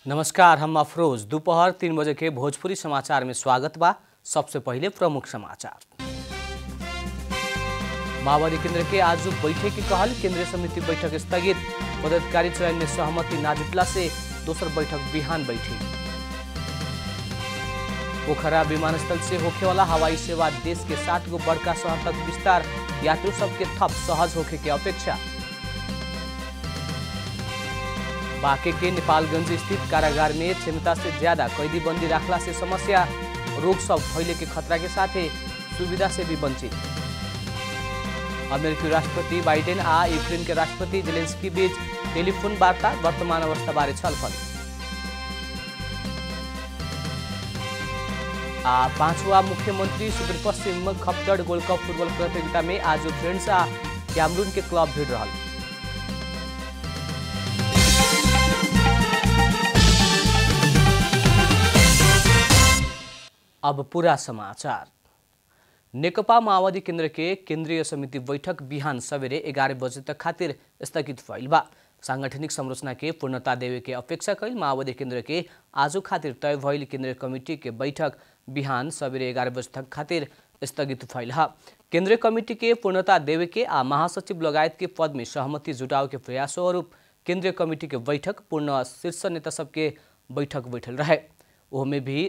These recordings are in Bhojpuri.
नमस्कार, हम अफरोज। दोपहर 3 बजे के भोजपुरी समाचार में स्वागत बा। सबसे पहले प्रमुख समाचार। माओवादी केंद्र के आज बैठक की कहल, केंद्रीय समिति बैठक स्थगित। पदाधिकारी चयन में सहमति ना जुटला से दोसर बैठक बिहान बैठी। पोखरा विमानस्थल से होखे वाला हवाई सेवा देश के 7 गो बड़का शहर तक विस्तार। यात्री सबके थप सहज होखे के अपेक्षा। बांके के नेपालगंज स्थित कारागार में क्षमता से ज्यादा कैदी बंदी रखला से समस्या। रोग सब फैले के खतरा के साथ सुविधा से भी वंचित। अमेरिकी राष्ट्रपति बाइडेन आ यूक्रेन के राष्ट्रपति जेलेंस्की बीच टेलीफोन वार्ता। वर्तमान अवस्था बारे छलफल। पांचवा मुख्यमंत्री Sudurpashchim Khaptad gold cup football प्रतियोगिता में आज फ्रेंड्स आ कैमरून के क्लब भिड़ रहा। अब पूरा समाचार। नेकपा माओवादी केंद्र के केंद्रीय समिति बैठक बिहान सवेरे 11 बजे तक खातिर स्थगित भइल बा। सांगठनिक संरचना के पूर्णता देवे के अपेक्षा कई माओवादी केंद्र के आजू खातिर तय भइल केंद्रीय कमिटी के बैठक बिहान सवेरे 11 बजे तक खातिर स्थगित भइल है। केंद्रीय कमिटी के पूर्णता देवे के आ महासचिव लगायत के पद में सहमति जुटाव के प्रयास स्वरूप केंद्रीय कमिटी के बैठक पूर्ण शीर्ष नेता सबके बैठक बैठल रहे। ओहमे भी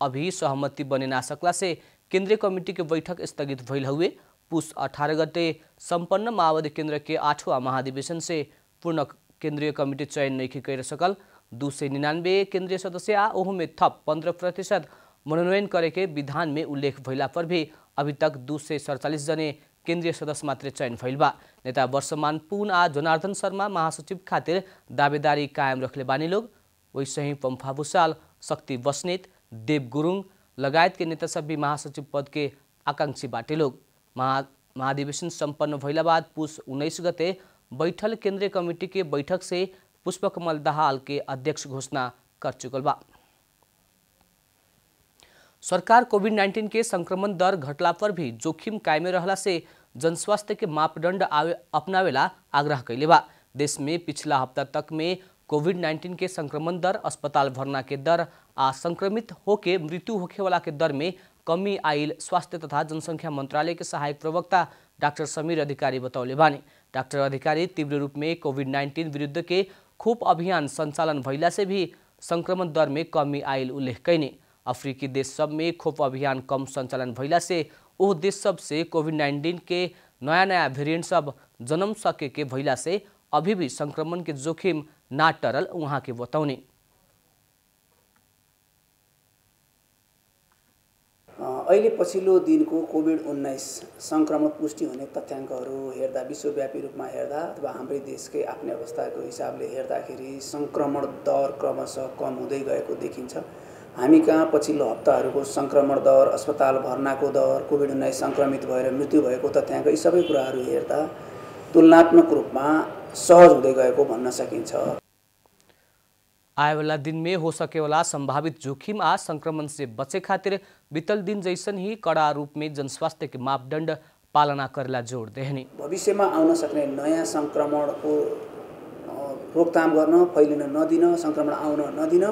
अभी सहमति बने ना सकला से केंद्रीय कमिटी के बैठक स्थगित भइल हुए। पुस 18 गते संपन्न माओवादी केंद्र के 8वां महाधिवेशन से पूर्ण केंद्रीय कमिटी चयन नहीं कर सकल। 299 केंद्रीय सदस्य आ ओहमे थप 15% मनोनयन करे के विधान में उल्लेख भइला पर भी अभी तक 247 जने केंद्रीय सदस्य मात्र चयन भइल बा। नेता वर्षमान पुन आ जनार्दन शर्मा महासचिव खातिर दावेदारी कायम रखले बानी लोग। वैसे ही पंफा भूषाल, शक्ति बस्नेत, देव गुरुङ लगायत के नेता सब भी महासचिव पद के आकांक्षी बाटे लोग। महाधिवेशन संपन्न भइला बाद पुस 19 गते बैठल केंद्रीय कमिटी के बैठक से पुष्पकमल दाहाल के अध्यक्ष घोषणा कर चुकल बा। सरकार कोविड-19 के संक्रमण दर घटला पर भी जोखिम कायमे रहला से जनस्वास्थ्य के मापदंड अपनावेला आग्रह कैले बा। देश में पिछला हफ्ता तक में कोविड-19 के संक्रमण दर, अस्पताल भरना के दर आ संक्रमित होके मृत्यु होखे वाला के दर में कमी आइल स्वास्थ्य तथा जनसंख्या मंत्रालय के सहायक प्रवक्ता डॉक्टर समीर अधिकारी बतौले बानी। डॉक्टर अधिकारी तीव्र रूप में कोविड-19 विरुद्ध के खोप अभियान संचालन भइला से भी संक्रमण दर में कमी आइल उल्लेख कैने। अफ्रीकी देश सब में खोप अभियान कम संचालन भइला से ओह देश सब से कोविड-19 के नया वेरिएंट सब जन्म सके के भइला से अभी भी संक्रमण के जोखिम ना टरल वहां के बताउने। अहिले पछिल्लो दिनको कोभिड-19 संक्रमण पुष्टि हुने तथ्याङ्कहरू हेर्दा, विश्वव्यापी रूपमा हेर्दा अथवा हाम्रै देशकै आफ्नै अवस्थाको हिसाबले हेर्दाखेरि संक्रमण दर क्रमशः कम हुँदै गएको देखिन्छ। हामी कहाँ पछिल्लो हप्ताहरूको संक्रमण दर, अस्पताल भर्नाको दर, कोभिड-19 संक्रमित भएर मृत्यु भएको तथ्याङ्क, यी सबै कुराहरू हेर्दा तुलनात्मक रूपमा सहज हुँदै गएको भन्न सकिन्छ। आए वाला दिन में हो सके वाला संभावित जोखिम आ संक्रमण से बचे खातिर बीतल दिन जैसन ही कड़ा रूप में जनस्वास्थ्य के मापदंड पालना करेला जोड़ देहनी। भविष्यमा आउन सक्ने नयाँ संक्रमणको रोकथाम गर्न, फैलिन नदिन, संक्रमण आउन नदिन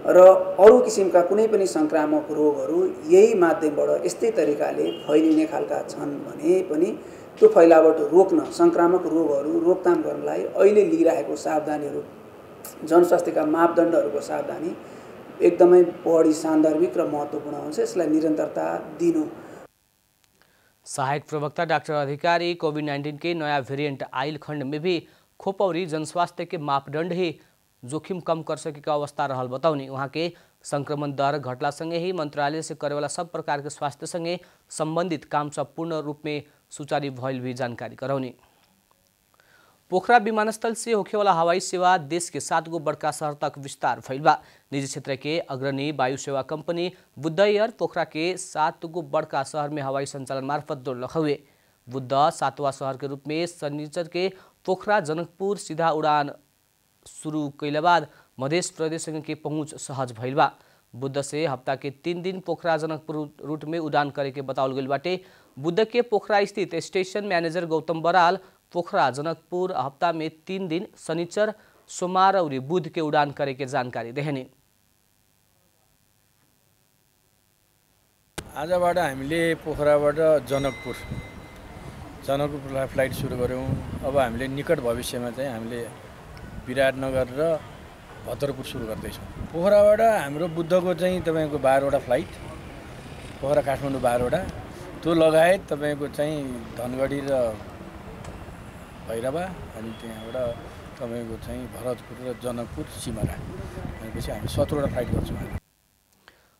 र अरू किसिमका कुनै पनि संक्रामक रोगहरू यही माध्यमबाट यस्तै तरिकाले फैलिने खालका छन् भने पनि त्यो फैलावट रोक्न, संक्रामक रोगहरू रोकथाम गर्नलाई अहिले लिइरहेको सावधानीहरू, जनस्वास्थ्यका मापदण्डहरूको सावधानी एकदमै बढी सान्दर्भिक र महत्त्वपूर्ण हुन्छ। यसलाई निरन्तरता दिनु। सहायक प्रवक्ता डॉक्टर अधिकारी कोविड-19 के नया वेरिएंट आइल खंड में भी खोप और जनस्वास्थ्य के मापदंड ही जोखिम कम कर सकेका अवस्था रहल बताउने। वहाँ के संक्रमण दर घटला संगे ही मंत्रालय से करेवाला सब प्रकार के स्वास्थ्य संगे संबंधित काम सब पूर्ण रूप में सुचारू भइल भी जानकारी कराउने। पोखरा विमानस्थल से होखेवाला हवाई सेवा देश के 7 गो बड़का शहर तक विस्तार भइल बा। निजी क्षेत्र के अग्रणी वायु सेवा कंपनी बुद्ध एयर पोखरा के 7 गो बड़का शहर में हवाई संचालन मार्फत दौड़ लखुए। बुद्ध 7वां शहर के रूप में शनिचर के पोखरा जनकपुर सीधा उड़ान शुरू कैला बाद मध्य प्रदेश के पहुँच सहज भइल बा। बुद्ध से हफ्ता के 3 दिन पोखरा जनकपुर रूट में उड़ान करे के बताउल गइल बाटे। बुद्ध के पोखरा स्थित स्टेशन मैनेजर गौतम बराल पोखरा जनकपुर हफ्ता में 3 दिन शनिचर सोमवार और बुध के उड़ान करे के जानकारी देहने। आजबाट हामीले पोखराबाट जनकपुरलाई फ्लाइट सुरु गऱ्यौँ। अब हामीले निकट भविष्यमा चाहिँ हामीले विराटनगर र भद्रपुर सुरु गर्दैछौँ। पोखराबाट हाम्रो बुद्धको चाहिँ तपाईँको 12वटा फ्लाइट, पोखरा काठमाडौँ 12वटा, त्यो लगायत तपाईँको चाहिँ धनगढी र भैरवा, अनि त्यहाँबाट तपाईँको चाहिँ भरतपुर र जनकपुर सिमरा, भनेपछि हामी 17वटा फ्लाइट गर्छौँ।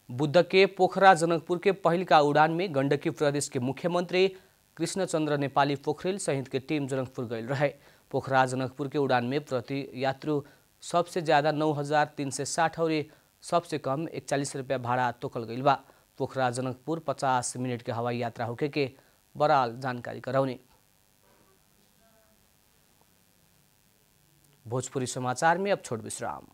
बुध के पोखरा जनकपुर के पहल का उड़ान में गंडकी प्रदेश के मुख्यमंत्री कृष्णचंद्र नेपाली पोखरेल सहित के टीम जनकपुर गए रहे। पोखरा जनकपुर के उड़ान में प्रति यात्रु सबसे ज्यादा 9,360 और सबसे कम 41 रुपया भाड़ा तोकल गई बा। पोखरा जनकपुर 50 मिनट के हवाई यात्रा होके के बराल जानकारी कराउने। भोजपुरी समाचार में अब छोट विश्राम।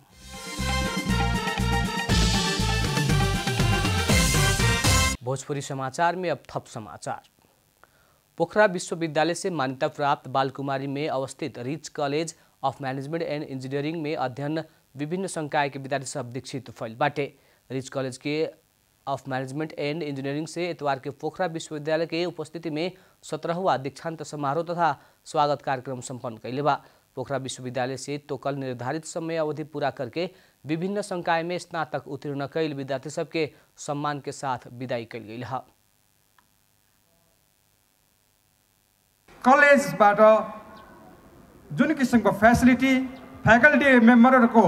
भोजपुरी समाचार में अब थप समाचार। पोखरा विश्वविद्यालय से मान्यता प्राप्त बालकुमारी में अवस्थित rich college of management and engineering में अध्ययन विभिन्न संकाय के विद्यार्थी सब दीक्षित फैल बाटे। रिच कॉलेज के ऑफ मैनेजमेंट एंड इंजीनियरिंग से इतवार के पोखरा विश्वविद्यालय के उपस्थिति में 17वां दीक्षांत समारोह तथा स्वागत कार्यक्रम संपन्न कैले बा। पोखरा विश्वविद्यालय से तो कल निर्धारित समय अवधि पूरा करके विभिन्न संकाय में स्नातक उत्तीर्ण कैल विद्यार्थी सबके सम्मान के साथ विदाई कैल गई है। कलेजबाट जुन किसिमको फ्यासिलिटी, फ्याकल्टी मेम्बरहरूको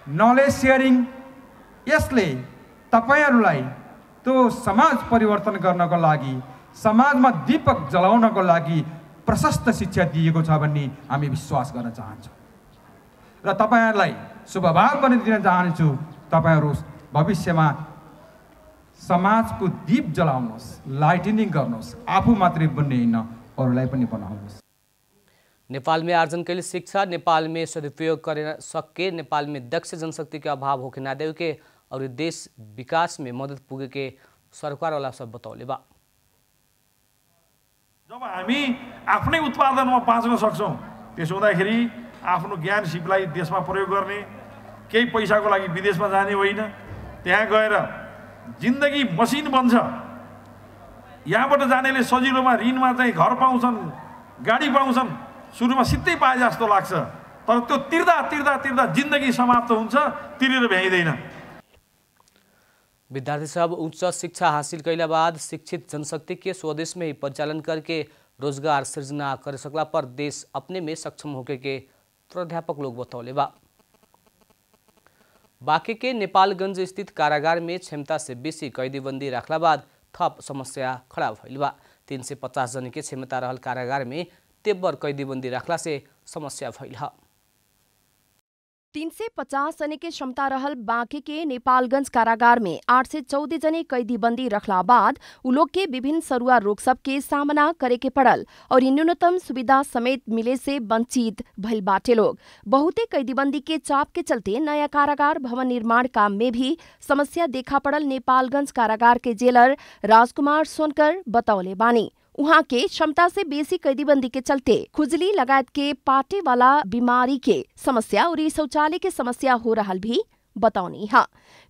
नलेज सेयरिङ, यसले तपाईहरुलाई त्यो समाज परिवर्तन गर्नको लागि, समाजमा दीपक जलाउनको लागि प्रशस्त शिक्षा दिएको छ भन्ने हामी विश्वास गर्न चाहन्छौँ र तपाईहरुलाई शुभभाव पनि दिन चाहन्छु। तपाईहरु भविष्यमा समाजको दीप जलाउनुहोस्, लाइटनिङ गर्नुहोस्, आफू मात्रै बन्ने हैन, अरूलाई पनि बनाउनुहोस्। नेपाल में आर्जन कैल शिक्षा नेपाल में सदुपयोग कर सके, नेपाल में दक्ष जनशक्ति के अभाव होके ना देव के और देश विकास में मदद पुगे के सरकार वाला सब बतौले बा। जब हामी आफ्नै उत्पादनमा बाँच्न सक्छौं, त्यसो हुँदाखेरि आफ्नो ज्ञान सिपलाई देशमा प्रयोग गर्ने, केही पैसाको लागि विदेशमा जाने होइन, त्यहाँ गएर जिन्दगी मसिन बन्छ। यहाँबाट जानेले सजिलोमा ऋणमा चाहिँ घर पाउँछन्, गाडी पाउँछन्, सुरुमा सित्तै पाए जस्तो लाग्छ, तर त्यो तिर्दा तिर्दा तिर्दा जिन्दगी समाप्त हुन्छ, तिरेर भ्याइदैन। विद्यार्थी सब उच्च शिक्षा हासिल कैला बाद शिक्षित जनशक्ति के स्वदेश में ही परिचालन करके रोजगार सृजना कर सकला पर देश अपने में सक्षम होके के प्राध्यापक लोग बतौले बा। बाकी के नेपालगंज स्थित कारागार में क्षमता से बेसी कैदीबंदी रखला बाद थप समस्या खड़ा भइल बा। 350 जन के क्षमता रहल कारागार में तेब्बर कैदीबंदी रखला से समस्या भइल है। 350 जने के क्षमता रहल बांके के नेपालगंज कारागार में 814 जने कैदीबंदी रखला बाद उ लोग के विभिन्न सरुआ रोग सब के सामना करे के पड़ल और न्यूनतम सुविधा समेत मिले से वंचित भइल बाटे लोग। बहुते कैदीबंदी के चाप के चलते नया कारागार भवन निर्माण काम में भी समस्या देखा पड़ल नेपालगंज कारागार के जेलर राजकुमार सोनकर बतौले बानी। उहाँ के क्षमता से बेसी कैदीबंदी के चलते खुजली लगायत के पाटे वाला बीमारी के समस्या और शौचालय के समस्या हो रहल भी बताउनी है।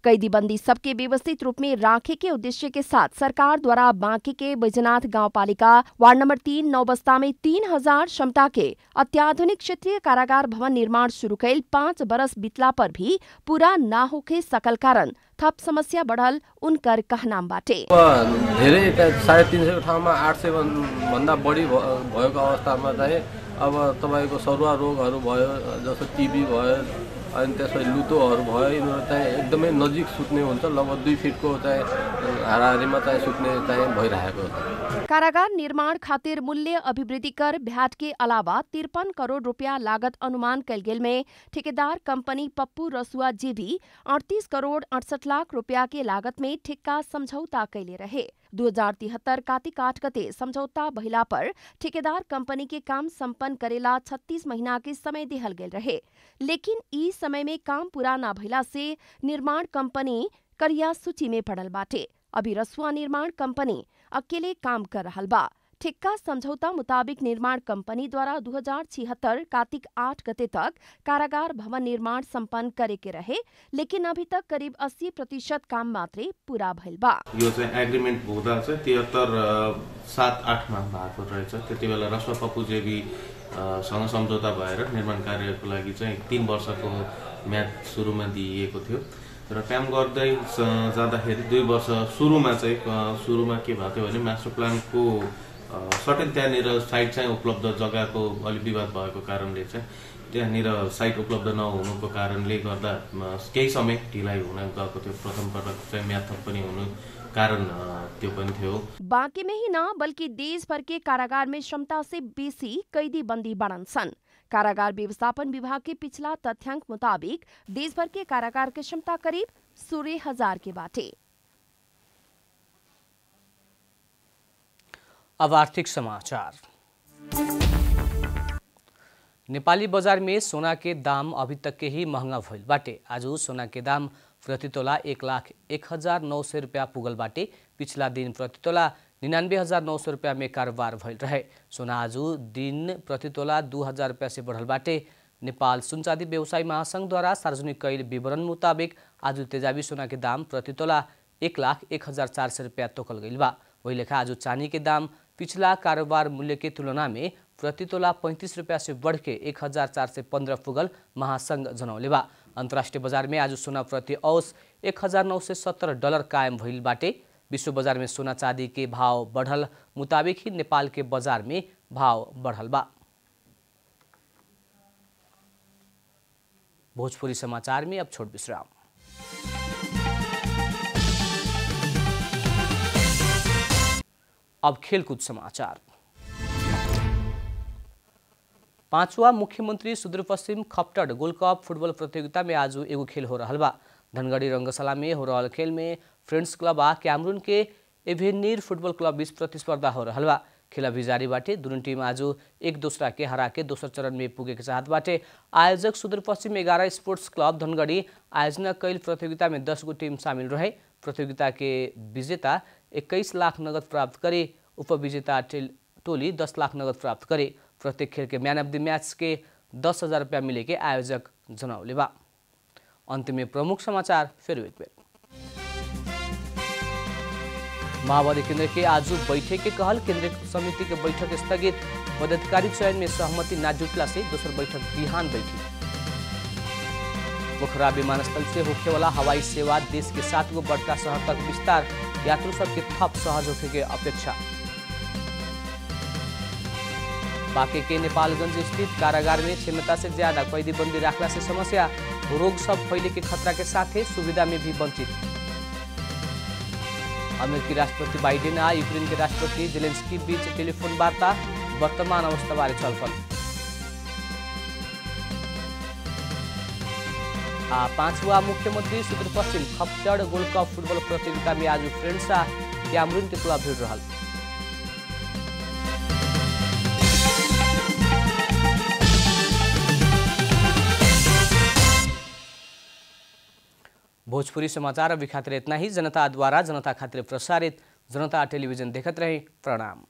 कैदीबंदी सबके व्यवस्थित रूप में राखे के उद्देश्य के साथ सरकार द्वारा बांके के बैजनाथ गांवपालिका वार्ड नंबर 3 नौबस्ता में 3000 क्षमता के अत्याधुनिक क्षेत्रीय कारागार भवन निर्माण शुरू कैल 5 बरस बीतला पर भी पूरा ना होके सकल कारण थप समस्या बढ़ल उनकर कहनाम बाटे। धेरै 350 ठाउँमा 800 भन्दा बढी भएको अवस्थामा चाहिँ अब तपाईको सरुवा रोगहरू भयो, जस्तो टिबी भयो, अनि त्यसपछि लुतोहरू भयो, यिनीहरू चाहिँ एकदमै नजिक सुत्ने हुन्छ, लगभग 2 फिटको चाहिँ हाराहारीमा चाहिँ सुत्ने चाहिँ भइरहेको छ। कारागार निर्माण खातिर मूल्य अभिवृद्धि कर भ्याट के अलावा 53 करोड़ रुपया लागत अनुमान कैल गेल में ठेकेदार कंपनी पप्पू रसुआ जी भी 38 करोड़ 68 लाख रुपया के लागत में ठेक्का समझौता कैले रहे। 2073 कार्तिक 8 गते समझौता भइला पर ठेकेदार कंपनी के काम संपन्न करेला 36 महीना के समय दिहल गेल रहे, लेकिन ई समय में काम पूरा न भइला से निर्माण कंपनी करिया सूची में पड़ल बाटे। अभी रसुआ निर्माण कंपनी अकेले काम कर रहल बा। ठिक्का सम्झौता मुताबिक निर्माण कंपनीद्वारा 2076 कार्तिक 8 गते तक कारागार भवन निर्माण सम्पन्न गरेके रहे, लेकिन अभी तक करिब 80% काम मात्रै पूरा भइल बा। यो चाहिँ एग्रिमेन्ट हुँदा चाहिँ 73/7/8 मा भएको रहेछ। त्यति बेला रस्वा पपुजेबी सँग सम्झौता भएर निर्माण कार्यको लागि चाहिँ 3 वर्षको म्याद सुरुमा दिइएको थियो र काम गर्दै जाँदाखेरि 2 वर्ष सुरुमा के भएको थियो भने मास्टर प्लानको सर्टेन त्यहाँनिर साइट चाहिँ उपलब्ध जग्गाको अलिक विवाद भएको कारणले चाहिँ त्यहाँनिर साइट उपलब्ध नहुनुको कारणले गर्दा केही समय ढिलाइ हुन गएको थियो। प्रथम पटक चाहिँ म्याद थप पनि हुनु कारण त्यो पनि थियो। बाँकी में ही न बल्कि देश भर के कारागार में क्षमता से बेसी कैदी बंदी बढ़न सन। कारागार व्यवस्थापन विभाग के पिछला तथ्यांक मुताबिक देश भर के कारागार की क्षमता करीब 16,000 के बाटे। अब आर्थिक समाचार। नेपाली बाजार में सोना के दाम अभी तक के ही महंगा भइल बाटे। आज सोना के दाम प्रति तोला 1,01,900 रुपया पुगल बाटे। पिछला दिन प्रति तोला 99,900 रुपया में कारोबार भइल रहे। सोना आज दिन प्रति तोला 2,000 रुपया से बढ़ल बाटे। नेपाल सुनचाँदी व्यवसायी महासंघ द्वारा सार्वजनिक कैल विवरण मुताबिक आज तेजाबी सोना के दाम प्रति तोला 1,01,400 रुपया तोकल गइल बा। वही लेखा आज चांदी के दाम पिछला कारोबार मूल्य के तुलना में प्रति तोला 35 रुपया से बढ़ के 1,415 पुगल महासंघ जनौले बा। अंतर्राष्ट्रीय बाजार में आज सोना प्रति औंस $1,970 कायम भइल बाटे। विश्व बाजार में सोना चांदी के भाव बढ़ल मुताबिक ही नेपाल के बाजार में भाव बढ़ल बा। भोजपुरी समाचार में अब छोट विश्राम। अब खेलकूद समाचार। 5वां मुख्यमंत्री सुदूरपश्चिम खप्टड गोल्ड कप फुटबॉल प्रतियोगिता में आज एगो खेल हो रहा बा। धनगढ़ी रंगशाला में हो रहा खेल में फ्रेंड्स क्लब आ कैमरून के एवेनिर फुटबॉल क्लब बीच प्रतिस्पर्धा हो रहा बा। खेल अभी जारी बाटे। दोनों टीम आज एक दूसरा के हरा के दोसर चरण में पुगे के चाहत बाटे। आयोजक सुदूरपश्चिम 11 स्पोर्ट्स क्लब धनगढ़ी आयोजना कैल प्रतियोगिता में 10 गो टीम शामिल रहे। प्रतियोगिता के विजेता 21 लाख नगद प्राप्त करे। उपविजेता टोली 10 लाख नगद प्राप्त करे। प्रत्येक खेल के मैन ऑफ द मैच के 10,000 रुपया मिले के आयोजक जनौले बा। अंत में प्रमुख समाचार फिर एक बेर। माओवादी केंद्र के आज बैठक के कहल। केंद्रीय समिति के बैठक स्थगित। पदाधिकारी चयन में सहमति न जुटला से दूसर बैठक बिहान बैठी। पोखरा विमानस्थल से होखे वाला हवाई सेवा देश के 7 गो बड़का शहर तक विस्तार। यात्रु सबके थप सहज होखे के अपेक्षा। बांके के नेपालगंज स्थित कारागार में क्षमता से ज्यादा कैदी बंदी रखला से समस्या। रोग सब फैले के खतरा के साथ सुविधा में भी वंचित। अमेरिकी राष्ट्रपति बाइडेन आ यूक्रेन के राष्ट्रपति जेलेंस्की बीच टेलीफोन वार्ता। वर्तमान अवस्था बारे छलफल। 5वां मुख्यमंत्री सुदूरपश्चिम खप्टड गोल्ड कप फुटबॉल प्रतियोगिता में आज फ्रेंड्स आ कैमरून के क्लब भिड़ रहा। भोजपुरी समाचार अभी खातिर इतना ही। जनता द्वारा जनता खातिर प्रसारित जनता टेलीविजन देखत रहे। प्रणाम।